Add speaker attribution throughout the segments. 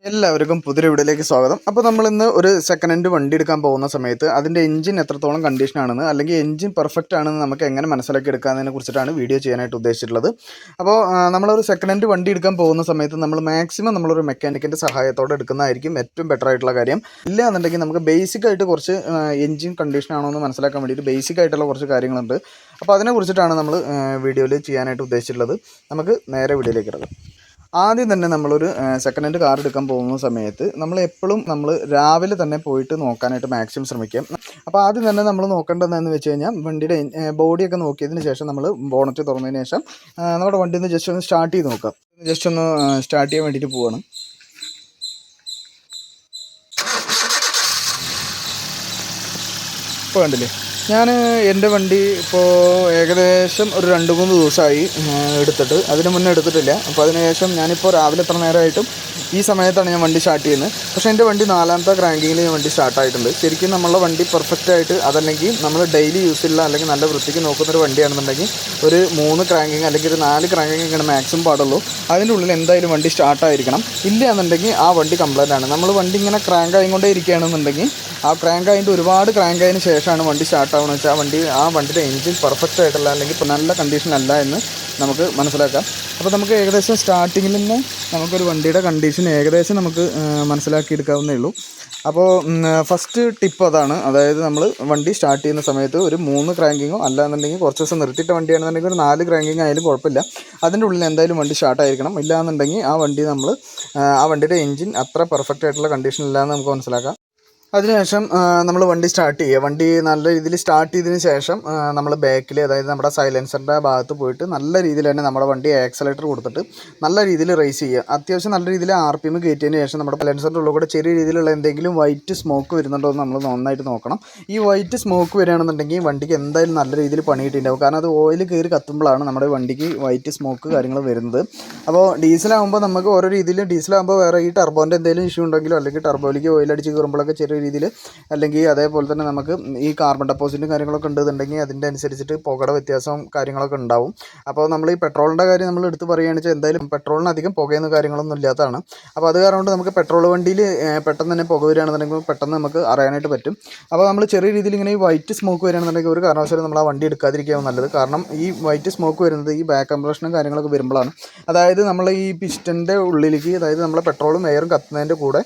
Speaker 1: എല്ലാവർക്കും പുതിയ വീഡിയോയിലേക്ക് സ്വാഗതം. അപ്പോൾ നമ്മൾ ഇന്ന് ഒരു സെക്കൻഡ് ഹാൻഡ് വണ്ടി എടുക്കാൻ പോകുന്ന സമയത്ത് അതിൻ്റെ എഞ്ചിൻ എത്രത്തോളം കണ്ടീഷൻ ആണെന്ന് അല്ലെങ്കിൽ എഞ്ചിൻ പെർഫെക്റ്റ് ആണെന്ന് നമുക്ക് എങ്ങനെ മനസ്സിലാക്കി എടുക്കാമെന്നതിനെ കുറിച്ചിട്ടാണ് വീഡിയോ ചെയ്യാനായിട്ട് ഉദ്ദേശിച്ചിട്ടുള്ളത്. അപ്പോൾ നമ്മളൊരു സെക്കൻഡ് ഹാൻഡ് വണ്ടി എടുക്കാൻ പോകുന്ന സമയത്ത് നമ്മൾ മാക്സിമം നമ്മളൊരു മെക്കാനിക്കിൻ്റെ സഹായത്തോടെ എടുക്കുന്നതായിരിക്കും ഏറ്റവും ബെറ്റർ ആയിട്ടുള്ള കാര്യം. ഇല്ല എന്നുണ്ടെങ്കിൽ നമുക്ക് ബേസിക് ആയിട്ട് കുറച്ച് എഞ്ചിൻ കണ്ടീഷൻ ആണോ എന്ന് മനസ്സിലാക്കാൻ വേണ്ടിയിട്ട് ബേസിക് ആയിട്ടുള്ള കുറച്ച് കാര്യങ്ങളുണ്ട്. അപ്പോൾ അതിനെക്കുറിച്ചിട്ടാണ് നമ്മൾ വീഡിയോയിൽ ചെയ്യാനായിട്ട് ഉദ്ദേശിച്ചിട്ടുള്ളത്. നമുക്ക് നേരെ വീഡിയോയിലേക്ക് ഇറങ്ങാം. ആദ്യം തന്നെ നമ്മളൊരു സെക്കൻഡ് ഹാൻഡ് കാർ എടുക്കാൻ പോകുന്ന സമയത്ത് നമ്മൾ രാവിലെ തന്നെ പോയിട്ട് നോക്കാനായിട്ട് മാക്സിമം ശ്രമിക്കാം. അപ്പോൾ ആദ്യം തന്നെ നമ്മൾ നോക്കേണ്ടതെന്ന് വെച്ച് കഴിഞ്ഞാൽ വണ്ടിയുടെ ബോഡിയൊക്കെ നോക്കിയതിന് ശേഷം നമ്മൾ ബോണറ്റ് തുറന്നതിന് ശേഷം നമ്മുടെ വണ്ടി ഒന്ന് ജസ്റ്റ് ഒന്ന് സ്റ്റാർട്ട് ചെയ്ത് നോക്കാം. ജസ്റ്റ് ഒന്ന് സ്റ്റാർട്ട് ചെയ്യാൻ വേണ്ടിയിട്ട് പോവാണ്. ഇപ്പോൾ കണ്ടില്ലേ, ഞാൻ എൻ്റെ വണ്ടി ഇപ്പോൾ ഏകദേശം ഒരു 2-3 ദിവസമായി എടുത്തിട്ട്. അതിന് മുന്നേ എടുത്തിട്ടില്ല. അപ്പോൾ അതിനുശേഷം ഞാനിപ്പോൾ രാവിലെ എത്ര നേരമായിട്ടും ഈ സമയത്താണ് ഞാൻ വണ്ടി സ്റ്റാർട്ട് ചെയ്യുന്നത്. പക്ഷേ എൻ്റെ വണ്ടി 4ാമത്തെ ക്രാങ്കിങ്ങിൽ ഞാൻ വണ്ടി സ്റ്റാർട്ടായിട്ടുണ്ട്. ശരിക്കും നമ്മളുടെ വണ്ടി പെർഫെക്റ്റ് ആയിട്ട്, അതല്ലെങ്കിൽ നമ്മൾ ഡെയിലി യൂസിലുള്ള അല്ലെങ്കിൽ നല്ല വൃത്തിക്ക് നോക്കുന്നൊരു വണ്ടിയാണെന്നുണ്ടെങ്കിൽ ഒരു 3 ക്രാങ്കിങ് അല്ലെങ്കിൽ ഒരു 4 ക്രാങ്കിങ് ഇങ്ങനെ മാക്സിമം പാടുള്ളൂ. അതിൻ്റെ ഉള്ളിൽ എന്തായാലും വണ്ടി സ്റ്റാർട്ടായിരിക്കണം. ഇല്ല എന്നുണ്ടെങ്കിൽ ആ വണ്ടി കംപ്ലൈൻ്റ് ആണ്. നമ്മൾ വണ്ടി ഇങ്ങനെ ക്രാങ്ക് ആയിക്കൊണ്ടേ ഇരിക്കുകയാണെന്നുണ്ടെങ്കിൽ ആ ക്രാങ്ക് ആയിട്ട് ഒരുപാട് ക്രാങ്ക് ആയതിന് ശേഷമാണ് വണ്ടി സ്റ്റാർട്ടാവുന്നത് വെച്ചാൽ ആ വണ്ടിയുടെ എഞ്ചിൻ പെർഫെക്റ്റ് ആയിട്ടുള്ള അല്ലെങ്കിൽ ഇപ്പോൾ നല്ല കണ്ടീഷനല്ല എന്ന് നമുക്ക് മനസ്സിലാക്കാം. അപ്പോൾ നമുക്ക് ഏകദേശം സ്റ്റാർട്ടിങ്ങിൽ തന്നെ നമുക്കൊരു വണ്ടിയുടെ കണ്ടീഷൻ ഏകദേശം നമുക്ക് മനസ്സിലാക്കിയെടുക്കാവുന്നേ ഉള്ളൂ. അപ്പോൾ ഫസ്റ്റ് ടിപ്പ് അതാണ്. അതായത് നമ്മൾ വണ്ടി സ്റ്റാർട്ട് ചെയ്യുന്ന സമയത്ത് ഒരു 3 ക്രാങ്കിങ്ങോ അല്ലാന്നുണ്ടെങ്കിൽ കുറച്ച് ദിവസം നിർത്തിയിട്ട വണ്ടിയാണെന്നുണ്ടെങ്കിൽ ഒരു 4 ക്രാങ്കിങ് ആയാലും കുഴപ്പമില്ല. അതിൻ്റെ ഉള്ളിൽ എന്തായാലും വണ്ടി സ്റ്റാർട്ടായിരിക്കണം. ഇല്ലാന്നുണ്ടെങ്കിൽ ആ വണ്ടിയുടെ എഞ്ചിൻ അത്ര പെർഫെക്റ്റ് ആയിട്ടുള്ള കണ്ടീഷനില്ലാന്ന് നമുക്ക് മനസ്സിലാക്കാം. അതിനുശേഷം നമ്മൾ വണ്ടി സ്റ്റാർട്ട് ചെയ്യുക. വണ്ടി നല്ല രീതിയിൽ സ്റ്റാർട്ട് ചെയ്തതിന് ശേഷം നമ്മൾ ബാക്കിൽ, അതായത് നമ്മുടെ സൈലൻസറിൻ്റെ ഭാഗത്ത് പോയിട്ട് നല്ല രീതിയിൽ തന്നെ നമ്മുടെ വണ്ടി ആക്സലേറ്റർ കൊടുത്തിട്ട് നല്ല രീതിയിൽ റേസ് ചെയ്യുക. അത്യാവശ്യം നല്ല രീതിയിൽ RPM കയറ്റിയതിന് ശേഷം നമ്മുടെ സൈലൻസറിൻ്റെ ഉള്ളിൽ കൂടെ ചെറിയ രീതിയിലുള്ള എന്തെങ്കിലും വൈറ്റ് സ്മോക്ക് വരുന്നുണ്ടോ എന്ന് നമ്മൾ നന്നായിട്ട് നോക്കണം. ഈ വൈറ്റ് സ്മോക്ക് വരികയാണെന്നുണ്ടെങ്കിൽ വണ്ടിക്ക് എന്തായാലും നല്ല രീതിയിൽ പണി കിട്ടിയിട്ടുണ്ടാവും. കാരണം അത് ഓയിൽ കയറി കത്തുമ്പോഴാണ് നമ്മുടെ വണ്ടിക്ക് വൈറ്റ് സ്മോക്ക് കാര്യങ്ങൾ വരുന്നത്. അപ്പോൾ ഡീസലാകുമ്പോൾ നമുക്ക് ഓരോ രീതിയിൽ, ഡീസലാകുമ്പോൾ വേറെ ഈ ടർബോൻ്റെ എന്തെങ്കിലും ഇഷ്യൂ ഉണ്ടെങ്കിലോ അല്ലെങ്കിൽ ടർബോയിലേക്ക് ഓയിൽ അടിച്ച് കയറുമ്പോഴൊക്കെ ചെറിയ രീതിയിൽ, അല്ലെങ്കിൽ അതേപോലെ തന്നെ നമുക്ക് ഈ കാർബൺ ഡെപ്പോസിറ്റും കാര്യങ്ങളൊക്കെ ഉണ്ടെന്നുണ്ടെങ്കിൽ അതിൻ്റെ അനുസരിച്ചിട്ട് പുകയുടെ വ്യത്യാസവും കാര്യങ്ങളൊക്കെ ഉണ്ടാവും. അപ്പോൾ നമ്മൾ ഈ പെട്രോളിൻ്റെ കാര്യം നമ്മൾ എടുത്ത് പറയുകയാണെന്ന് വെച്ചാൽ എന്തായാലും പെട്രോളിന് അധികം പുകയുന്ന കാര്യങ്ങളൊന്നും ഇല്ലാത്തതാണ്. അപ്പോൾ അത് കാരണം കൊണ്ട് നമുക്ക് പെട്രോൾ വണ്ടിയിൽ പെട്ടെന്ന് തന്നെ പുക വരികയാണെന്നുണ്ടെങ്കിൽ പെട്ടെന്ന് നമുക്ക് അറിയാനായിട്ട് പറ്റും. അപ്പോൾ നമ്മൾ ചെറിയ രീതിയിൽ ഇങ്ങനെ ഈ വൈറ്റ് സ്മോക്ക് വരികയാണെന്നുണ്ടെങ്കിൽ ഒരു കാരണവശാലും നമ്മൾ ആ വണ്ടി എടുക്കാതിരിക്കുകയാണ് നല്ലത്. കാരണം ഈ വൈറ്റ് സ്മോക്ക് വരുന്നത് ഈ ബാക്ക് കംപ്രഷനും കാര്യങ്ങളൊക്കെ വരുമ്പോഴാണ്. അതായത് നമ്മൾ ഈ പിസ്റ്റൻ്റെ ഉള്ളിലേക്ക്, അതായത് നമ്മൾ പെട്രോളും എയറും കത്തുന്നതിൻ്റെ കൂടെ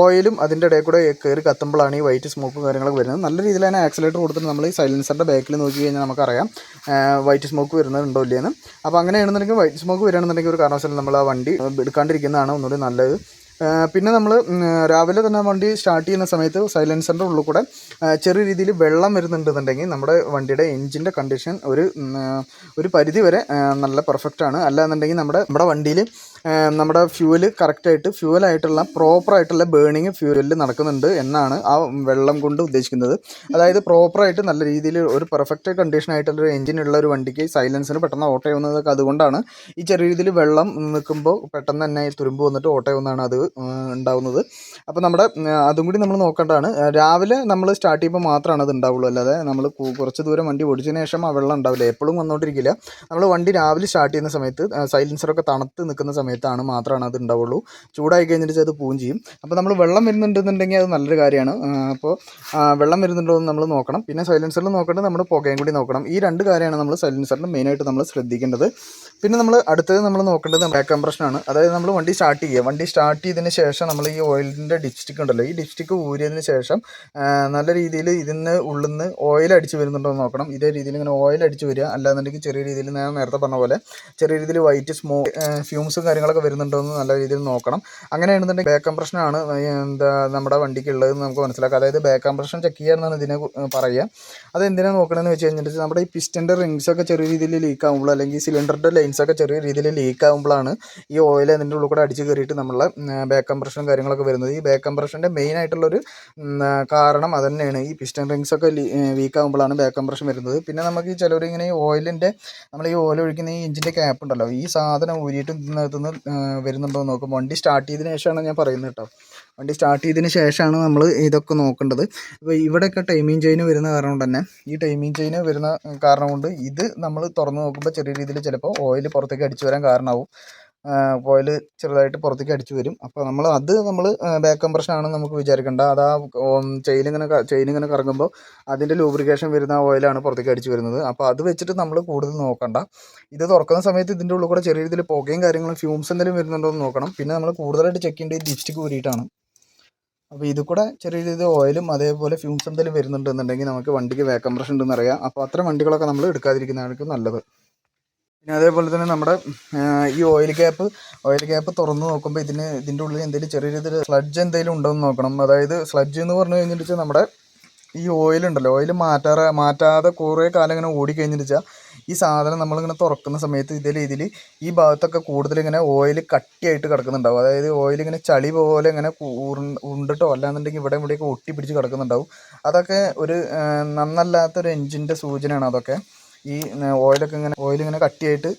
Speaker 1: ഓയിലും അതിൻ്റെ ഇടയിൽ കൂടെ കയറി കത്തുമ്പോഴാണ് ഈ വൈറ്റ് സ്മോക്കും കാര്യങ്ങളൊക്കെ വരുന്നത്. നല്ല രീതിയിൽ തന്നെ ആക്സിലേറ്റർ കൊടുത്തിട്ട് നമ്മൾ ഈ സൈലൻസറിൻ്റെ ബാക്കിൽ നോക്കി കഴിഞ്ഞാൽ നമുക്കറിയാം വൈറ്റ് സ്മോക്ക് വരുന്നുണ്ടോ ഇല്ലയെന്ന്. അപ്പോൾ അങ്ങനെയാണെന്നുണ്ടെങ്കിൽ വൈറ്റ് സ്മോക്ക് വരികയാണെന്നുണ്ടെങ്കിൽ ഒരു കാരണവശാലും നമ്മൾ ആ വണ്ടി എടുക്കാണ്ടിരിക്കുന്നതാണ് ഒന്നുകൂടി നല്ലത്. പിന്നെ നമ്മൾ രാവിലെ തന്നെ വണ്ടി സ്റ്റാർട്ട് ചെയ്യുന്ന സമയത്ത് സൈലൻസറിൻ്റെ ഉള്ളിൽ കൂടെ ചെറിയ രീതിയിൽ വെള്ളം വരുന്നുണ്ടെന്നുണ്ടെങ്കിൽ നമ്മുടെ വണ്ടിയുടെ എഞ്ചിൻ്റെ കണ്ടീഷൻ ഒരു പരിധി വരെ നല്ല പെർഫെക്റ്റ് ആണ്. അല്ലാന്നുണ്ടെങ്കിൽ നമ്മുടെ വണ്ടിയിൽ നമ്മുടെ ഫ്യൂവലായിട്ടുള്ള പ്രോപ്പറായിട്ടുള്ള ബേണിങ് ഫ്യൂവലിൽ നടക്കുന്നുണ്ട് എന്നാണ് ആ വെള്ളം കൊണ്ട് ഉദ്ദേശിക്കുന്നത്. അതായത് പ്രോപ്പറായിട്ട് നല്ല രീതിയിൽ ഒരു പെർഫെക്റ്റ് കണ്ടീഷനായിട്ടുള്ളൊരു എഞ്ചിനുള്ള ഒരു വണ്ടിക്ക് സൈലൻസിന് പെട്ടെന്ന് ഓട്ടോ ചെയ്യുന്നതൊക്കെ അതുകൊണ്ടാണ്. ഈ ചെറിയ രീതിയിൽ വെള്ളം നിൽക്കുമ്പോൾ പെട്ടെന്ന് തന്നെ തുരുമ്പ് വന്നിട്ട് ഓട്ടോ ചെയ്യുന്നതാണ് അത് ഉണ്ടാവുന്നത്. അപ്പോൾ അതും കൂടി നമ്മൾ നോക്കേണ്ടതാണ്. രാവിലെ നമ്മൾ സ്റ്റാർട്ട് ചെയ്യുമ്പോൾ മാത്രമാണ് അത് ഉണ്ടാവുള്ളൂ. അല്ലാതെ നമ്മൾ കുറച്ച് ദൂരം വണ്ടി ഓടിച്ചതിന് ശേഷം ആ വെള്ളം ഉണ്ടാവില്ല, എപ്പോഴും വന്നുകൊണ്ടിരിക്കില്ല. നമ്മൾ വണ്ടി രാവിലെ സ്റ്റാർട്ട് ചെയ്യുന്ന സമയത്ത് സൈലൻസറൊക്കെ തണുത്ത് നിൽക്കുന്ന സമയത്താണ് മാത്രമാണ് അത് ഉണ്ടാവുള്ളൂ. ചൂടായി കഴിഞ്ഞിട്ട് അത് പൂവും ചെയ്യും. അപ്പോൾ നമ്മൾ വെള്ളം വരുന്നുണ്ടെന്നുണ്ടെങ്കിൽ അത് നല്ലൊരു കാര്യമാണ്. അപ്പോൾ വെള്ളം വരുന്നുണ്ടോ എന്ന് നമ്മൾ നോക്കണം. പിന്നെ സൈലൻസറിൽ നോക്കേണ്ടത് നമ്മുടെ പുകയും കൂടി നോക്കണം. ഈ 2 കാര്യമാണ് നമ്മൾ സൈലൻസറിൽ മെയിനായിട്ട് നമ്മൾ ശ്രദ്ധിക്കേണ്ടത്. പിന്നെ അടുത്തത് നമ്മൾ നോക്കേണ്ടത് ബാക്ക് കംപ്രഷനാണ്. അതായത് നമ്മൾ വണ്ടി സ്റ്റാർട്ട് ചെയ്തതിന് ശേഷം നമ്മൾ ഈ ഓയിലിൻ്റെ ഡിപ്സ്റ്റിക്ക് ഉണ്ടല്ലോ, ഈ ഡിപ്സ്റ്റിക്ക് ഊരിയതിന് ശേഷം നല്ല രീതിയിൽ ഇതിന് ഉള്ളിൽ നിന്ന് ഓയിൽ അടിച്ച് വരുന്നുണ്ടോ എന്ന് നോക്കണം. ഇതേ രീതിയിൽ ഇങ്ങനെ ഓയിൽ അടിച്ച് വരിക, അല്ലാന്നുണ്ടെങ്കിൽ ചെറിയ രീതിയിൽ ഞാൻ നേരത്തെ പറഞ്ഞ പോലെ ചെറിയ രീതിയിൽ വൈറ്റ് ഫ്യൂംസും കാര്യങ്ങളൊക്കെ വരുന്നുണ്ടോ എന്ന് നല്ല രീതിയിൽ നോക്കണം. അങ്ങനെയാണെന്നുണ്ടെങ്കിൽ ബാക്ക് കംപ്രഷനാണ് നമ്മുടെ വണ്ടിക്ക് ഉള്ളതെന്ന് നമുക്ക് മനസ്സിലാക്കാം. അതായത് ബാക്ക് കംപ്രഷൻ ചെക്ക് ചെയ്യുക എന്നാണ് ഇതിനെ പറയുക. അത് എന്തിനാണ് നോക്കണമെന്ന് വെച്ച് കഴിഞ്ഞിട്ട് നമ്മുടെ ഈ പിസ്റ്റൻ്റെ റിങ്സൊക്കെ ചെറിയ രീതിയിൽ ലീക്ക് ആകുമ്പോൾ, അല്ലെങ്കിൽ സിലിണ്ടറിൻ്റെ ലൈൻസൊക്കെ ചെറിയ രീതിയിൽ ലീക്ക് ആകുമ്പോഴാണ് ഈ ഓയിൽ അതിൻ്റെ ഉള്ളിൽ കൂടെ അടിച്ച് കയറിയിട്ട് നമ്മളെ ബാക്ക് കംപ്രഷനും കാര്യങ്ങളൊക്കെ വരുന്നത്. ഈ ബാക്ക് കംപ്രഷൻ്റെ മെയിൻ ആയിട്ടുള്ളൊരു കാരണം അത് തന്നെയാണ്. ഈ പിസ്റ്റൺ റിങ്സൊക്കെ വീക്ക് ആകുമ്പോഴാണ് ബാക്ക് കംപ്രഷൻ വരുന്നത്. പിന്നെ നമുക്ക് ഈ ചിലവർ ഇങ്ങനെ ഈ നമ്മൾ ഈ ഓയിൽ ഒഴിക്കുന്ന ഈ എഞ്ചിൻ്റെ ക്യാപ്പ് ഉണ്ടല്ലോ, ഈ സാധനം ഊരിയിട്ട് ഇതിനകത്തുനിന്ന് വരുന്നുണ്ടോ എന്ന് നോക്കും. വണ്ടി സ്റ്റാർട്ട് ചെയ്തതിന് ശേഷമാണ് ഞാൻ പറയുന്നത് കേട്ടോ. വണ്ടി സ്റ്റാർട്ട് ചെയ്തതിന് ശേഷമാണ് നമ്മൾ ഇതൊക്കെ നോക്കേണ്ടത്. അപ്പോൾ ഇവിടെയൊക്കെ ടൈമിംഗ് ചെയിൻ വരുന്ന കാരണം കൊണ്ട് തന്നെ, ഈ ടൈമിംഗ് ചെയിൻ വരുന്ന കാരണം കൊണ്ട് ഇത് നമ്മൾ തുറന്ന് നോക്കുമ്പോൾ ചെറിയ രീതിയിൽ ചിലപ്പോൾ ഓയിൽ പുറത്തേക്ക് അടിച്ചു വരാൻ കാരണമാവും. ഓയിൽ ചെറുതായിട്ട് പുറത്തേക്ക് അടിച്ച് വരും. അപ്പോൾ നമ്മൾ ബാക്ക് കംപ്രഷൻ ആണെന്ന് നമുക്ക് വിചാരിക്കേണ്ട. അത് ആ ചെയിൻ ഇങ്ങനെ കറങ്ങുമ്പോൾ അതിൻ്റെ ലൂബ്രിക്കേഷൻ വരുന്ന ഓയിലാണ് പുറത്തേക്ക് അടിച്ച് വരുന്നത്. അപ്പോൾ അത് വെച്ചിട്ട് നമ്മൾ കൂടുതൽ നോക്കണ്ട. ഇത് തുറക്കുന്ന സമയത്ത് ഇതിൻ്റെ ഉള്ളിൽ കൂടെ ചെറിയ രീതിയിൽ പുകയും കാര്യങ്ങളും ഫ്യൂംസ് എന്തെങ്കിലും വരുന്നുണ്ടോ എന്ന് നോക്കണം. പിന്നെ നമ്മൾ കൂടുതലായിട്ട് ചെക്ക് ചെയ്യേണ്ടത് ഡിപ്സ്റ്റിക്ക് ഊരിയിട്ടാണ്. അപ്പോൾ ഇത് കൂടെ ചെറിയ രീതിയിൽ ഓയിലും അതേപോലെ ഫ്യൂംസ് എന്തെങ്കിലും വരുന്നുണ്ടെന്നുണ്ടെങ്കിൽ നമുക്ക് വണ്ടിക്ക് ബാക്ക് കംപ്രഷൻ ഉണ്ടെന്ന് അറിയാം. അപ്പോൾ അത്തരം വണ്ടികളൊക്കെ നമ്മൾ എടുക്കാതിരിക്കുന്നതായിരിക്കും നല്ലത്. പിന്നെ അതേപോലെ തന്നെ നമ്മുടെ ഈ ഓയിൽ ക്യാപ്പ് തുറന്ന് നോക്കുമ്പോൾ ഇതിൻ്റെ ഉള്ളിൽ എന്തെങ്കിലും ചെറിയ രീതിയിൽ സ്ലഡ്ജ് എന്തെങ്കിലും ഉണ്ടോ എന്ന് നോക്കണം. അതായത് സ്ലഡ്ജ് എന്ന് പറഞ്ഞു കഴിഞ്ഞിട്ട് നമ്മുടെ ഈ ഓയിലുണ്ടല്ലോ, ഓയിൽ മാറ്റാതെ കുറേ കാലം ഇങ്ങനെ ഓടിക്കഴിഞ്ഞിട്ട് വെച്ചാൽ ഈ സാധനം നമ്മളിങ്ങനെ തുറക്കുന്ന സമയത്ത് ഇതിൽ ഈ ഭാഗത്തൊക്കെ കൂടുതലിങ്ങനെ ഓയിൽ കട്ടിയായിട്ട് കിടക്കുന്നുണ്ടാവും. അതായത് ഓയിലിങ്ങനെ ചളി പോലെ ഇങ്ങനെ ഉണ്ടിട്ടോ അല്ലാന്നുണ്ടെങ്കിൽ ഇവിടെയൊക്കെ ഒട്ടി പിടിച്ച് കിടക്കുന്നുണ്ടാവും. അതൊക്കെ ഒരു നന്നല്ലാത്തൊരു എൻജിൻ്റെ സൂചനയാണ് അതൊക്കെ. ഈ ഓയിലിങ്ങനെ കട്ടിയായിട്ട്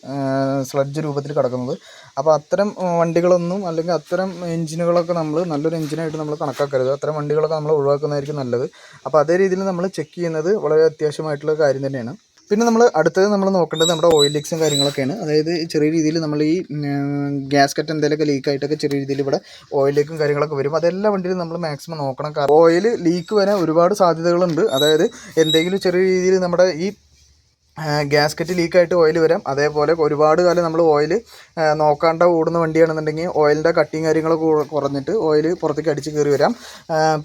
Speaker 1: സ്ലഡ്ജ് രൂപത്തിൽ കിടക്കുന്നത്. അപ്പോൾ അത്തരം വണ്ടികളൊന്നും അല്ലെങ്കിൽ അത്തരം എഞ്ചിനുകളൊക്കെ നമ്മൾ നല്ലൊരു എഞ്ചിനായിട്ട് നമ്മൾ കണക്കാക്കരുത്. അത്തരം വണ്ടികളൊക്കെ നമ്മൾ ഒഴിവാക്കുന്നതായിരിക്കും നല്ലത്. അപ്പോൾ അതേ രീതിയിൽ നമ്മൾ ചെക്ക് ചെയ്യുന്നത് വളരെ അത്യാവശ്യമായിട്ടുള്ള കാര്യം തന്നെയാണ്. പിന്നെ അടുത്തത് നമ്മൾ നോക്കേണ്ടത് നമ്മുടെ ഓയിൽ ലീക്സും കാര്യങ്ങളൊക്കെയാണ്. അതായത് ചെറിയ രീതിയിൽ നമ്മൾ ഈ ഗ്യാസ്കറ്റ് എന്തെങ്കിലുമൊക്കെ ലീക്കായിട്ടൊക്കെ ചെറിയ രീതിയിൽ ഇവിടെ ഓയിൽ ലീക്കും കാര്യങ്ങളൊക്കെ വരും. അതെല്ലാ വണ്ടിയിലും നമ്മൾ മാക്സിമം നോക്കണം. കാരണം ഓയിൽ ലീക്ക് വരാൻ ഒരുപാട് സാധ്യതകളുണ്ട്. അതായത് എന്തെങ്കിലും ചെറിയ രീതിയിൽ നമ്മുടെ ഈ ഗ്യാസ്കറ്റ് ലീക്കായിട്ട് ഓയിൽ വരാം. അതേപോലെ ഒരുപാട് കാലം നമ്മൾ ഓയിൽ നോക്കാണ്ട് ഓടുന്ന വണ്ടിയാണെന്നുണ്ടെങ്കിൽ ഓയിലിൻ്റെ കട്ടിങ് കാര്യങ്ങളൊക്കെ കുറഞ്ഞിട്ട് ഓയിൽ പുറത്തേക്ക് അടിച്ച് കയറി വരാം.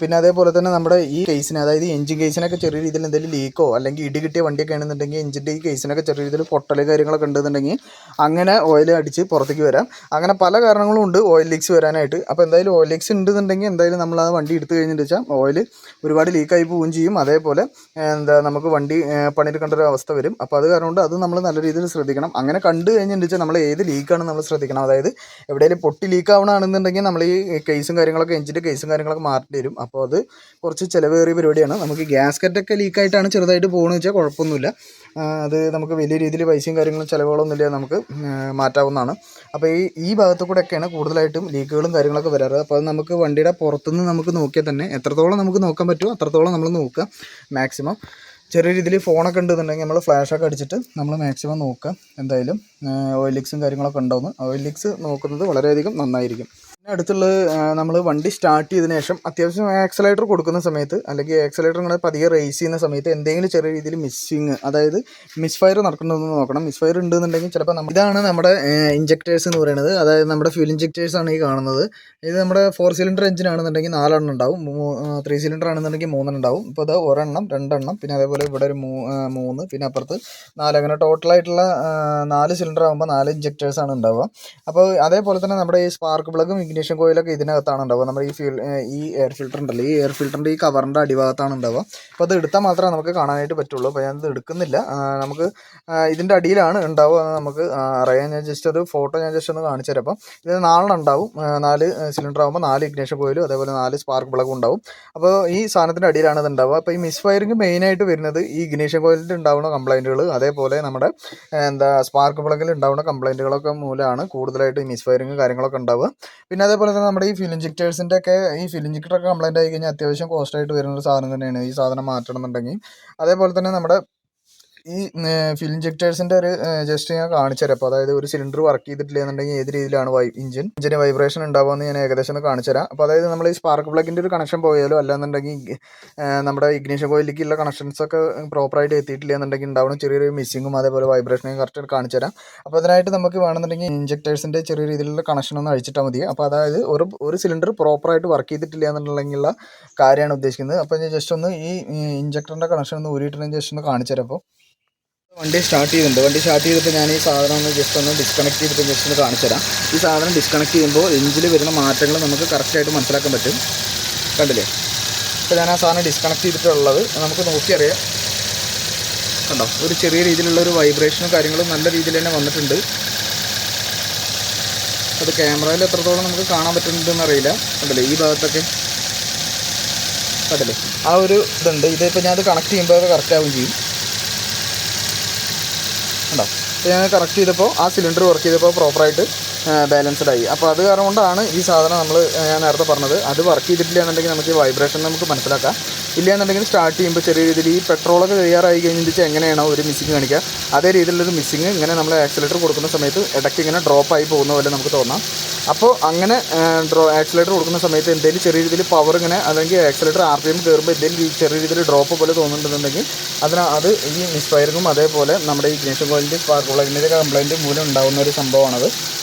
Speaker 1: പിന്നെ അതേപോലെ തന്നെ നമ്മുടെ ഈ കേസിന്, അതായത് എഞ്ചിൻ കേസിനൊക്കെ ചെറിയ രീതിയിൽ എന്തെങ്കിലും ലീക്കോ അല്ലെങ്കിൽ ഇടി കിട്ടിയ വണ്ടിയൊക്കെ ആണെന്നുണ്ടെങ്കിൽ എഞ്ചിൻ്റെ ഈ കേസിനൊക്കെ ചെറിയ രീതിയിൽ പൊട്ടൽ കാര്യങ്ങളൊക്കെ ഉണ്ടെന്നുണ്ടെങ്കിൽ അങ്ങനെ ഓയിൽ അടിച്ച് പുറത്തേക്ക് വരാം. അങ്ങനെ പല കാരണങ്ങളും ഉണ്ട് ഓയിൽ ലീക്സ് വരാനായിട്ട്. അപ്പോൾ എന്തായാലും ഓയിൽ ലീക്സ് ഉണ്ടെന്നുണ്ടെങ്കിൽ എന്തായാലും നമ്മൾ ആ വണ്ടി എടുത്തു കഴിഞ്ഞിട്ട് വെച്ചാൽ ഓയിൽ ഒരുപാട് ലീക്കായി പോവുകയും ചെയ്യും. അതേപോലെ നമുക്ക് വണ്ടി പണിയെടുക്കേണ്ട ഒരു അവസ്ഥ വരും. അപ്പോൾ അത് കാരണം കൊണ്ട് അത് നമ്മൾ നല്ല രീതിയിൽ ശ്രദ്ധിക്കണം. അങ്ങനെ കണ്ടു കഴിഞ്ഞിട്ട് വെച്ചാൽ നമ്മൾ ഏത് ലീക്കാണ് നമ്മൾ ശ്രദ്ധിക്കണം. അതായത് എവിടെയെങ്കിലും പൊട്ടി ലീക്കാവണമെന്നുണ്ടെങ്കിൽ നമ്മൾ ഈ കേസും കാര്യങ്ങളൊക്കെ എഞ്ചിൻ്റെ കേസും കാര്യങ്ങളൊക്കെ മാറ്റേണ്ടി വരും. അപ്പോൾ അത് കുറച്ച് ചിലവേറിയ പരിപാടിയാണ്. നമുക്ക് ഗ്യാസ്കറ്റൊക്കെ ലീക്കായിട്ടാണ് ചെറുതായിട്ട് പോകുന്നത് വെച്ചാൽ കുഴപ്പമൊന്നുമില്ല. അത് നമുക്ക് വലിയ രീതിയിൽ പൈസയും കാര്യങ്ങളും ചിലവുകളൊന്നുമില്ല, നമുക്ക് മാറ്റാവുന്നതാണ്. അപ്പോൾ ഈ ഭാഗത്തു കൂടെയൊക്കെയാണ് കൂടുതലായിട്ടും ലീക്കുകളും കാര്യങ്ങളൊക്കെ വരാറ്. അപ്പോൾ അത് നമുക്ക് വണ്ടിയുടെ പുറത്തുനിന്ന് നമുക്ക് നോക്കിയാൽ തന്നെ എത്രത്തോളം നമുക്ക് നോക്കാൻ പറ്റുമോ അത്രത്തോളം നമ്മൾ നോക്കുക മാക്സിമം. ചെറിയ രീതിയിൽ ഫോണൊക്കെ ഉണ്ടെന്നുണ്ടെങ്കിൽ നമ്മൾ ഫ്ലാഷൊക്കെ അടിച്ചിട്ട് നമ്മൾ മാക്സിമം നോക്കുക. എന്തായാലും ഓയിൽ ലീക്സും കാര്യങ്ങളൊക്കെ ഉണ്ടാവുന്നു. ഓയിൽ ലീക്സ് നോക്കുന്നത് വളരെയധികം നന്നായിരിക്കും. പിന്നെ അടുത്തുള്ളത് നമ്മൾ വണ്ടി സ്റ്റാർട്ട് ചെയ്തതിന് ശേഷം അത്യാവശ്യം ആക്സലേറ്റർ കൊടുക്കുന്ന സമയത്ത് അല്ലെങ്കിൽ ആക്സലേറ്റർ ഇങ്ങനെ പതിയെ റേസ് ചെയ്യുന്ന സമയത്ത് എന്തെങ്കിലും ചെറിയ രീതിയിൽ മിസ്സിങ്, അതായത് മിസ് ഫയർ നടക്കുന്നതെന്ന് നോക്കണം. മിസ് ഫയർ ഉണ്ടെന്നുണ്ടെങ്കിൽ ചിലപ്പോൾ ഇതാണ് നമ്മുടെ ഇഞ്ചക്ടേഴ്സ് എന്ന് പറയുന്നത്. അതായത് നമ്മുടെ ഫ്യൂൽ ഇഞ്ചക്ടേഴ്സാണ് ഈ കാണുന്നത്. ഇത് നമ്മുടെ 4 സിലിണ്ടർ എഞ്ചിൻ ആണെന്നുണ്ടെങ്കിൽ 4 എണ്ണം ഉണ്ടാവും. 3 സിലിണ്ടർ ആണെന്നുണ്ടെങ്കിൽ 3 എണ്ണം ഉണ്ടാവും. ഇപ്പോൾ അത് 1 എണ്ണം 2 എണ്ണം പിന്നെ അതേപോലെ ഇവിടെ ഒരു 3 പിന്നെ അപ്പുറത്ത് 4, അങ്ങനെ ടോട്ടലായിട്ടുള്ള 4 സിലിണ്ടർ ആകുമ്പോൾ 4 ഇഞ്ചക്ടേഴ്സാണ് ഉണ്ടാവുക. അപ്പോൾ അതേപോലെ തന്നെ നമ്മുടെ ഈ സ്പാർക്ക് പ്ലഗും ഇഗ്നിഷൻ കോയിലൊക്കെ ഇതിനകത്താണ് ഉണ്ടാവുക. നമ്മുടെ ഈ എയർ ഫിൽറ്റർ ഉണ്ടല്ലോ, ഈ എയർ ഫിൽറ്ററിൻ്റെ ഈ കവറിൻ്റെ അടിഭാഗത്താണ് ഉണ്ടാവുക. അപ്പോൾ അത് എടുത്താൽ മാത്രമേ നമുക്ക് കാണാനായിട്ട് പറ്റുള്ളൂ. അപ്പോൾ ഞാനത് എടുക്കുന്നില്ല. നമുക്ക് ഇതിൻ്റെ അടിയിലാണ് ഉണ്ടാവുക, നമുക്ക് അറിയാൻ. ഞാൻ ജസ്റ്റ് ഒരു ഫോട്ടോ ഒന്ന് കാണിച്ചു തരാം. അപ്പം ഇത് 4 ഉണ്ടാവും. 4 സിലിണ്ടർ ആകുമ്പോൾ 4 ഇഗ്നിഷൻ കോയിലും അതേപോലെ 4 സ്പാർക്ക് പ്ലഗും ഉണ്ടാവും. അപ്പോൾ ഈ സാധനത്തിൻ്റെ അടിയിലാണ് ഇത് ഉണ്ടാവുക. അപ്പോൾ ഈ മിസ് ഫയറിങ് മെയിനായിട്ട് വരുന്നത് ഈ ഇഗ്നിഷൻ കോയിലിൽ ഉണ്ടാവുന്ന കംപ്ലൈൻറ്റുകൾ, അതേപോലെ നമ്മുടെ സ്പാർക്ക് പ്ലഗിൽ ഉണ്ടാവുന്ന കംപ്ലൈൻറ്റുകളൊക്കെ മൂലമാണ് കൂടുതലായിട്ട് ഈ മിസ് ഫയറിങ് കാര്യങ്ങളൊക്കെ ഉണ്ടാവുക. പിന്നെ അതേപോലെ തന്നെ നമ്മുടെ ഈ ഫ്യൂൽ ഇഞ്ചക്ടേഴ്സിൻ്റെ ഈ ഫ്യൂൽ ഇഞ്ചക്ടറൊക്കെ കംപ്ലൈൻറ്റ് ആയി കഴിഞ്ഞാൽ അത്യാവശ്യം കോസ്റ്റായിട്ട് വരുന്നൊരു സാധനം തന്നെയാണ് ഈ സാധനം മാറ്റണം എന്നുണ്ടെങ്കിൽ. അതേപോലെ തന്നെ നമ്മുടെ ഈ ഫ്യൂൽ ഇഞ്ചക്ടേഴ്സിൻ്റെ ഒരു ജസ്റ്റ് ഞാൻ കാണിച്ചു തരാം. അപ്പോൾ അതായത് ഒരു സിലിണ്ടർ വർക്ക് ചെയ്തിട്ടില്ല എന്നുണ്ടെങ്കിൽ ഏത് രീതിയിലാണ് എഞ്ചിന് വൈബ്രേഷൻ ഉണ്ടാവുമെന്ന് ഞാൻ ഏകദേശം ഒന്ന് കാണിച്ചു തരാം. അപ്പോൾ അതായത് നമ്മൾ ഈ സ്പാർക്ക് പ്ലഗിൻ്റെ ഒരു കണക്ഷൻ പോയാലോ അല്ലാന്നുണ്ടെങ്കിൽ നമ്മുടെ ഇഗ്നിഷൻ കോയിലേക്കുള്ള കണക്ഷൻസൊക്കെ പ്രോപ്പറായിട്ട് എത്തിയിട്ടില്ല എന്നുണ്ടെങ്കിൽ ഉണ്ടാവുന്ന ചെറിയൊരു മിസ്സിങ്ങും അതേപോലെ വൈബ്രേഷനും കറക്റ്റ് കാണിച്ചു തരാം. അപ്പോൾ അതിനായിട്ട് നമുക്ക് വേണമെന്നുണ്ടെങ്കിൽ ഇഞ്ചക്ടേഴ്സിൻ്റെ ചെറിയ രീതിയിലുള്ള കണക്ഷൻ ഒന്ന് അഴിച്ചിട്ടാൽ മതി. അപ്പോൾ അതായത് ഒരു സിലിണ്ടർ പ്രോപ്പറായിട്ട് വർക്ക് ചെയ്തിട്ടില്ല എന്നുണ്ടെങ്കിലുള്ള കാര്യമാണ് ഉദ്ദേശിക്കുന്നത്. അപ്പോൾ ഞാൻ ജസ്റ്റ് ഒന്ന് ഈ ഇഞ്ചക്ടറിൻ്റെ കണക്ഷൻ ഒന്ന് ഊരിയിട്ടുണ്ടെങ്കിൽ ജസ്റ്റ് ഒന്ന് കാണിച്ചു തരാം. അപ്പോൾ വണ്ടി സ്റ്റാർട്ട് ചെയ്തിട്ട് ഞാൻ ഈ സാധനം ഒന്ന് ജസ്റ്റ് ഒന്ന് ഡിസ്കണക്ട് ചെയ്തിട്ട് ജസ്റ്റ് ഒന്ന് കാണിച്ചു തരാം. ഈ സാധനം ഡിസ്കണക്ട് ചെയ്യുമ്പോൾ എഞ്ചിൽ വരുന്ന മാറ്റങ്ങൾ നമുക്ക് കറക്റ്റായിട്ട് മനസ്സിലാക്കാൻ പറ്റും. കണ്ടില്ലേ? ഇപ്പോൾ ഞാൻ ആ സാധനം ഡിസ്കണക്ട് ചെയ്തിട്ടുള്ളത് നമുക്ക് നോക്കിയറിയാം. കണ്ടോ, ഒരു ചെറിയ രീതിയിലുള്ള ഒരു വൈബ്രേഷനും കാര്യങ്ങളും നല്ല രീതിയിൽ തന്നെ വന്നിട്ടുണ്ട്. അത് ക്യാമറയിൽ എത്രത്തോളം നമുക്ക് കാണാൻ പറ്റുന്നുണ്ടെന്ന് അറിയില്ല. കണ്ടില്ലേ, ഈ ഭാഗത്തൊക്കെ കണ്ടില്ലേ ആ ഒരു ഇതുണ്ട്. ഇതിപ്പോൾ ഞാനത് കണക്ട് ചെയ്യുമ്പോൾ അത് കറക്റ്റ് ആവുകയും ചെയ്യും. ഉണ്ടോ? അപ്പോൾ ഞാൻ കറക്റ്റ് ചെയ്തപ്പോൾ ആ സിലിണ്ടർ വർക്ക് ചെയ്തപ്പോൾ പ്രോപ്പറായിട്ട് ബാലൻസ്ഡ് ആയി. അപ്പോൾ അത് കാരണം കൊണ്ടാണ് ഈ സാധനം ഞാൻ നേരത്തെ പറഞ്ഞത്. അത് വർക്ക് ചെയ്തിട്ടില്ല എന്നുണ്ടെങ്കിൽ നമുക്ക് ഈ വൈബ്രേഷൻ നമുക്ക് മനസ്സിലാക്കാം. ഇല്ലയെന്നുണ്ടെങ്കിൽ സ്റ്റാർട്ട് ചെയ്യുമ്പോൾ ചെറിയ രീതിയിൽ ഈ പെട്രോളൊക്കെ തയ്യാറായി കഴിഞ്ഞിട്ട് എങ്ങനെയാണോ ഒരു മിസ്സിങ് കാണിക്കുക, അതേ രീതിയിലുള്ളൊരു മിസ്സിങ് ഇങ്ങനെ നമ്മൾ ആക്സിലേറ്റർ കൊടുക്കുന്ന സമയത്ത് ഇടയ്ക്ക് ഇങ്ങനെ ഡ്രോപ്പായി പോകുന്ന പോലെ നമുക്ക് തോന്നാം. അപ്പോൾ അങ്ങനെ ആക്സിലേറ്റർ കൊടുക്കുന്ന സമയത്ത് എന്തെങ്കിലും ചെറിയ രീതിയിൽ പവർ ഇങ്ങനെ അല്ലെങ്കിൽ ആക്സിലേറ്റർ RPM കയറുമ്പോൾ എന്തെങ്കിലും ചെറിയ രീതിയിൽ ഡ്രോപ്പ് പോലെ തോന്നുന്നുണ്ടെന്നുണ്ടെങ്കിൽ അത് ഈ മിസ്ഫയറിങ്ങും അതേപോലെ നമ്മുടെ ഈ ഇഗ്നിഷൻ കോയിലിൻ്റെ സ്പാർക്ക് പ്ലഗിൻ്റെ കംപ്ലയിൻറ്റ് മൂലം ഉണ്ടാകുന്ന ഒരു സംഭവമാണത്.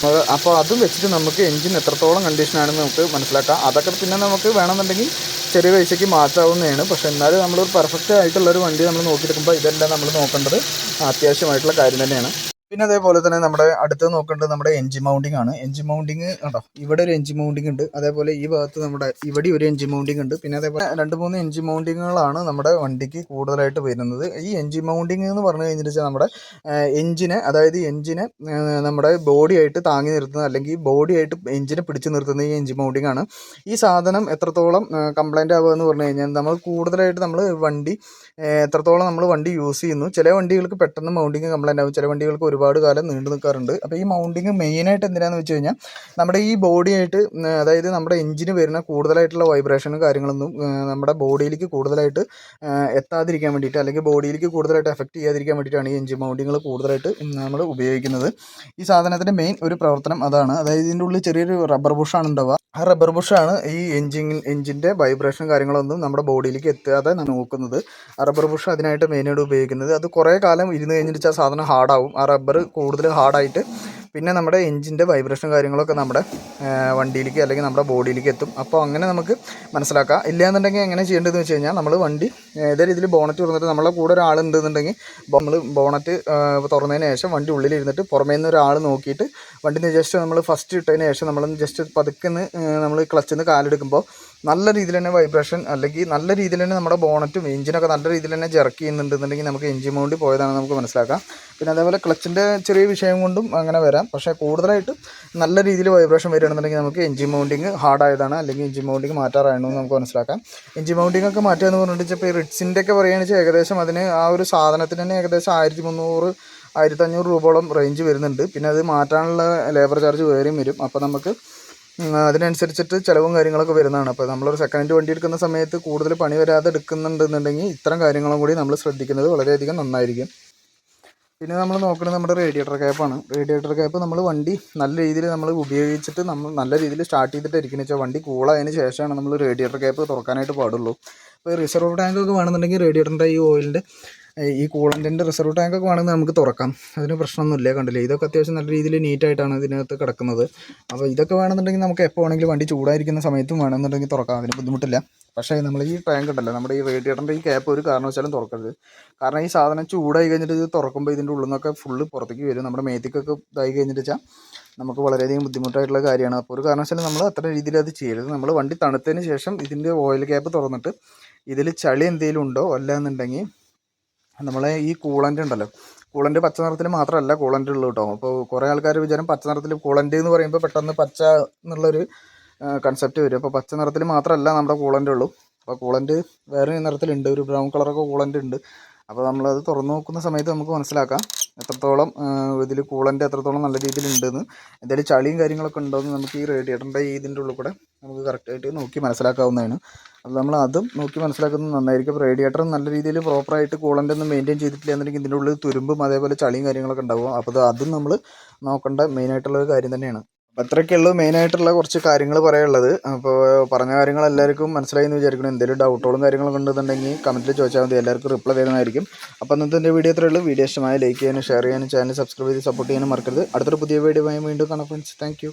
Speaker 1: അപ്പോൾ അതും വെച്ചിട്ട് നമുക്ക് എഞ്ചിൻ എത്രത്തോളം കണ്ടീഷനാണെന്ന് നമുക്ക് മനസ്സിലാക്കാം. അതൊക്കെ പിന്നെ നമുക്ക് വേണമെന്നുണ്ടെങ്കിൽ ചെറിയ പൈസയ്ക്ക് മാറ്റാവുന്നതാണ്. പക്ഷേ എന്നാലും നമ്മളൊരു പെർഫെക്റ്റ് ആയിട്ടുള്ളൊരു വണ്ടി നമ്മൾ നോക്കിയെടുക്കുമ്പോൾ ഇതെല്ലാം നമ്മൾ നോക്കേണ്ടത് അത്യാവശ്യമായിട്ടുള്ള കാര്യം തന്നെയാണ്. പിന്നെ അതേപോലെ തന്നെ നമ്മുടെ അടുത്ത് നോക്കേണ്ടത് നമ്മുടെ എൻജിൻ മൗണ്ടിങ് ആണ്. എൻജിൻ മൗണ്ടിങ് ഉണ്ടോ, ഇവിടെ ഒരു എൻജിൻ മൗണ്ടിങ് ഉണ്ട്, അതേപോലെ ഈ ഭാഗത്ത് നമ്മുടെ ഇവിടെ ഒരു എൻജിൻ മൗണ്ടിങ് ഉണ്ട്. പിന്നെ അതേപോലെ 2-3 എൻജിൻ മൗണ്ടിങ്ങുകളാണ് നമ്മുടെ വണ്ടിക്ക് കൂടുതലായിട്ട് വരുന്നത്. ഈ എൻജിൻ മൗണ്ടിങ് എന്ന് പറഞ്ഞു കഴിഞ്ഞിട്ട് നമ്മുടെ എൻജിനെ, അതായത് എൻജിനെ നമ്മുടെ ബോഡിയായിട്ട് താങ്ങി നിർത്തുന്ന അല്ലെങ്കിൽ ബോഡിയായിട്ട് എൻജിനെ പിടിച്ചു നിർത്തുന്ന ഈ എൻജിൻ മൗണ്ടിങ് ആണ്. ഈ സാധനം എത്രത്തോളം കംപ്ലൈൻ്റ് ആവുക എന്ന് പറഞ്ഞു കഴിഞ്ഞാൽ നമ്മൾ കൂടുതലായിട്ട് നമ്മൾ വണ്ടി എത്രത്തോളം നമ്മൾ വണ്ടി യൂസ് ചെയ്യുന്നു. ചില വണ്ടികൾക്ക് പെട്ടെന്ന് മൗണ്ടിങ് കംപ്ലൈൻ്റ് ആവും, ചില വണ്ടികൾക്ക് ഒരുപാട് കാലം നീണ്ടു നിൽക്കാറുണ്ട്. അപ്പോൾ ഈ മൗണ്ടിങ് മെയിനായിട്ട് എന്തിനാണെന്ന് വെച്ച് കഴിഞ്ഞാൽ നമ്മുടെ ഈ ബോഡിയായിട്ട്, അതായത് നമ്മുടെ എഞ്ചിന് വരുന്ന കൂടുതലായിട്ടുള്ള വൈബ്രേഷനും കാര്യങ്ങളൊന്നും നമ്മുടെ ബോഡിയിലേക്ക് കൂടുതലായിട്ട് എത്താതിരിക്കാൻ വേണ്ടിയിട്ട്, അല്ലെങ്കിൽ ബോഡിയിലേക്ക് കൂടുതലായിട്ട് എഫക്റ്റ് ചെയ്യാതിരിക്കാൻ വേണ്ടിയിട്ടാണ് ഈ എഞ്ചിൻ മൗണ്ടിങ്ങുകൾ കൂടുതലായിട്ട് നമ്മൾ ഉപയോഗിക്കുന്നത്. ഈ സാധനത്തിൻ്റെ മെയിൻ ഒരു പ്രവർത്തനം അതാണ്. അതായത് ഇതിൻ്റെ ഉള്ളിൽ ചെറിയൊരു റബ്ബർ ബുഷാണ് ഉണ്ടാവുക. ആ റബ്ബർ ബുഷാണ് ഈ എഞ്ചിൻ്റെ വൈബ്രേഷൻ കാര്യങ്ങളൊന്നും നമ്മുടെ ബോഡിയിലേക്ക് എത്താതെ നോക്കുന്നത്. ആ റബ്ബർ ബുഷ് അതിനായിട്ട് മെയിനായിട്ട് ഉപയോഗിക്കുന്നത്. അത് കുറേ കാലം ഇരുന്ന് കഴിഞ്ഞിട്ട് ആ സാധനം ഹാർഡാവും. ആ റബ്ബർ കൂടുതൽ ഹാർഡായിട്ട് പിന്നെ നമ്മുടെ എഞ്ചിൻ്റെ വൈബ്രേഷൻ കാര്യങ്ങളൊക്കെ നമ്മുടെ വണ്ടിയിലേക്ക് അല്ലെങ്കിൽ നമ്മുടെ ബോഡിയിലേക്ക് എത്തും. അപ്പോൾ അങ്ങനെ നമുക്ക് മനസ്സിലാക്കാം. ഇല്ലയെന്നുണ്ടെങ്കിൽ എങ്ങനെ ചെയ്യേണ്ടതെന്ന് വെച്ച് കഴിഞ്ഞാൽ നമ്മൾ വണ്ടി ഏതേ രീതിയിൽ ബോണറ്റ് തുറന്നിട്ട് നമ്മളെ കൂടെ ഒരാളുണ്ടെന്നുണ്ടെങ്കിൽ നമ്മൾ ബോണറ്റ് തുറന്നതിന് ശേഷം വണ്ടി ഉള്ളിലിരുന്നിട്ട് പുറമേ നിന്ന് ഒരാൾ നോക്കിയിട്ട് വണ്ടിന്ന് ജസ്റ്റ് നമ്മൾ ഫസ്റ്റ് ഇട്ടതിന് ശേഷം നമ്മളൊന്ന് ജസ്റ്റ് പതുക്കെ നമ്മൾ ക്ലച്ചിൽ നിന്ന് കാലെടുക്കുമ്പോൾ നല്ല രീതിയിൽ തന്നെ വൈബ്രേഷൻ അല്ലെങ്കിൽ നല്ല രീതിയിൽ തന്നെ നമ്മുടെ ബോണറ്റും എഞ്ചിനൊക്കെ നല്ല രീതിയിൽ തന്നെ ജെർക്ക് ചെയ്യുന്നുണ്ടെന്നുണ്ടെങ്കിൽ നമുക്ക് എഞ്ചിൻ മൗണ്ടി പോയതാണെന്ന് നമുക്ക് മനസ്സിലാക്കാം. പിന്നെ അതേപോലെ ക്ലച്ചിൻ്റെ ചെറിയ വിഷയം കൊണ്ടും അങ്ങനെ വരാം. പക്ഷേ കൂടുതലായിട്ടും നല്ല രീതിയിൽ വൈബ്രേഷൻ വരികയാണെന്നുണ്ടെങ്കിൽ നമുക്ക് എഞ്ചിൻ മൗണ്ടിങ് ഹാർഡായതാണ് അല്ലെങ്കിൽ എഞ്ചിൻ മൗണ്ടിങ് മാറ്റാറാണെന്ന് നമുക്ക് മനസ്സിലാക്കാം. എഞ്ചിൻ മൗണ്ടിങ് ഒക്കെ മാറ്റുക എന്ന് പറഞ്ഞിട്ട് ഇപ്പോൾ ഈ റിറ്റ്സിൻ്റെ ഒക്കെ പറയുകയാണെന്ന് വെച്ചാൽ ഏകദേശം അതിന് ആ ഒരു സാധനത്തിന് തന്നെ ഏകദേശം 1300-1500 രൂപയോളം റേഞ്ച് വരുന്നുണ്ട്. പിന്നെ അത് മാറ്റാനുള്ള ലേബർ ചാർജ് വേറെയും വരും. അപ്പോൾ നമുക്ക് അതിനനുസരിച്ചിട്ട് ചിലവും കാര്യങ്ങളൊക്കെ വരുന്നതാണ്. അപ്പോൾ നമ്മളൊരു സെക്കൻഡ് ഹാൻഡ് വണ്ടി എടുക്കുന്ന സമയത്ത് കൂടുതൽ പണി വരാതെ എടുക്കുന്നുണ്ടെന്നുണ്ടെങ്കിൽ ഇത്തരം കാര്യങ്ങളും കൂടി നമ്മൾ ശ്രദ്ധിക്കുന്നത് വളരെയധികം നന്നായിരിക്കും. പിന്നെ നമ്മൾ നോക്കുന്നത് നമ്മുടെ റേഡിയേറ്റർ ക്യാപ്പാണ്. റേഡിയേറ്റർ ക്യാപ്പ് നമ്മൾ വണ്ടി നല്ല രീതിയിൽ നമ്മൾ ഉപയോഗിച്ചിട്ട് നമ്മൾ നല്ല രീതിയിൽ സ്റ്റാർട്ട് ചെയ്തിട്ട് ഇരിക്കുന്നത് വെച്ചാൽ വണ്ടി കൂളായതിന് ശേഷമാണ് നമ്മൾ റേഡിയേറ്റർ ക്യാപ്പ് തുറക്കാനായിട്ട് പാടുള്ളൂ. ഇപ്പോൾ റിസർവ് ടാങ്കൊക്കെ വേണമെന്നുണ്ടെങ്കിൽ റേഡിയേറ്ററിൻ്റെ ഈ ഓയിലിൻ്റെ ഈ കൂളൻറ്റിൻ്റെ റിസർവ് ടാങ്കൊക്കെ വേണമെങ്കിൽ നമുക്ക് തുറക്കാം, അതിന് പ്രശ്നമൊന്നുമില്ല. കണ്ടില്ലേ, ഇതൊക്കെ അത്യാവശ്യം നല്ല രീതിയിൽ നീറ്റായിട്ടാണ് ഇതിനകത്ത് കിടക്കുന്നത്. അപ്പോൾ ഇതൊക്കെ വേണമെന്നുണ്ടെങ്കിൽ നമുക്ക് എപ്പോൾ വേണമെങ്കിലും വണ്ടി ചൂടായിരിക്കുന്ന സമയത്തും വേണമെന്നുണ്ടെങ്കിൽ തുറക്കാം, അതിന് ബുദ്ധിമുട്ടില്ല. പക്ഷേ നമ്മൾ ഈ ടാങ്ക് ഉണ്ടല്ലോ, നമ്മുടെ ഈ റേഡിയേറ്ററിൻ്റെ ഈ ക്യാപ്പ് ഒരു കാരണവശാലും തുറക്കരുത്. കാരണം ഈ സാധനം ചൂടായി കഴിഞ്ഞിട്ട് ഇത് തുറക്കുമ്പോൾ ഇതിൻ്റെ ഉള്ളിൽ നിന്നൊക്കെ ഫുള്ള് പുറത്തേക്ക് വരും. നമ്മുടെ മേത്തേക്കൊക്കെ ഇതായി കഴിഞ്ഞിട്ട് വെച്ചാൽ നമുക്ക് വളരെയധികം ബുദ്ധിമുട്ടായിട്ടുള്ള കാര്യമാണ്. അപ്പോൾ ഒരു കാരണവശാലും നമ്മൾ അത്ര രീതിയിൽ അത് ചെയ്യരുത്. നമ്മൾ വണ്ടി തണുത്തതിന് ശേഷം ഇതിൻ്റെ ഓയിൽ ക്യാപ്പ് തുറന്നിട്ട് ഇതിൽ ചളി എന്തെങ്കിലും ഉണ്ടോ അല്ല എന്നുണ്ടെങ്കിൽ നമ്മളെ ഈ കൂളൻ്റ് ഉണ്ടല്ലോ, കൂളൻ്റ് പച്ച നിറത്തിൽ മാത്രമല്ല കൂളൻ്റ് ഉള്ളൂ കേട്ടോ. അപ്പോൾ കുറേ ആൾക്കാർ വിചാരം പച്ച നിറത്തിൽ കൂളൻ്റ് എന്ന് പറയുമ്പോൾ പെട്ടെന്ന് പച്ച എന്നുള്ളൊരു കൺസെപ്റ്റ് വരും. അപ്പോൾ പച്ച നിറത്തിൽ മാത്രമല്ല നമ്മുടെ കൂളൻ്റ് ഉള്ളൂ. അപ്പോൾ കൂളൻ്റ് വേറെ നിറത്തിലുണ്ട്, ഒരു ബ്രൗൺ കളറൊക്കെ കൂളൻ്റ് ഉണ്ട്. അപ്പോൾ നമ്മളത് തുറന്നു നോക്കുന്ന സമയത്ത് നമുക്ക് മനസ്സിലാക്കാം എത്രത്തോളം ഇതിൽ കൂളൻ്റ് എത്രത്തോളം നല്ല രീതിയിലുണ്ടെന്ന്. എന്തെങ്കിലും ചളിയും കാര്യങ്ങളൊക്കെ ഉണ്ടോയെന്ന് നമുക്ക് ഈ റേഡിയേറ്ററിൻ്റെ ഇതിൻ്റെ ഉള്ളിൽ കൂടെ നമുക്ക് കറക്റ്റായിട്ട് നോക്കി മനസ്സിലാക്കാവുന്നതാണ്. അപ്പോൾ നമ്മൾ അതും നോക്കി മനസ്സിലാക്കുന്നത് നന്നായിരിക്കും. അപ്പോൾ റേഡിയേറ്റർ നല്ല രീതിയിൽ പ്രോപ്പറായിട്ട് കൂളൻ്റ് ഒന്നും മെയിൻറ്റെയിൻ ചെയ്തിട്ടില്ല എന്നുണ്ടെങ്കിൽ ഇതിൻ്റെ ഉള്ളിൽ തുരുമ്പും അതേപോലെ ചളിയും കാര്യങ്ങളൊക്കെ ഉണ്ടാവും. അപ്പോൾ അതും നമ്മൾ നോക്കേണ്ട മെയിനായിട്ടുള്ളൊരു കാര്യം തന്നെയാണ്. അപ്പോൾ അത്രയൊക്കെയുള്ളൂ മെയിനായിട്ടുള്ള കുറച്ച് കാര്യങ്ങൾ പറയാനുള്ളത്. അപ്പോൾ പറഞ്ഞ കാര്യങ്ങൾ എല്ലാവർക്കും മനസ്സിലായി എന്ന് വിചാരിക്കണം. എന്തെങ്കിലും ഡൗട്ടുകളും കാര്യങ്ങളൊക്കെ ഉണ്ടെന്നുണ്ടെങ്കിൽ കമൻറ്റിൽ ചോദിച്ചാൽ മതി, എല്ലാവർക്കും റിപ്ലൈ തരുന്നതായിരിക്കും. അപ്പോൾ ഇന്നത്തെ എൻ്റെ വീഡിയോ അത്രയേ ഉള്ളൂ. വീഡിയോ ഇഷ്ടമായി ലൈക്ക് ചെയ്യാനും ഷെയർ ചെയ്യാനും ചാനൽ സബ്സ്ക്രൈബ് ചെയ്ത് സപ്പോർട്ട് ചെയ്യാനും മറക്കരുത്. അടുത്തൊരു പുതിയ വീഡിയോയുമായി വീണ്ടും കാണാം ഫ്രണ്ട്സ്. Thank you.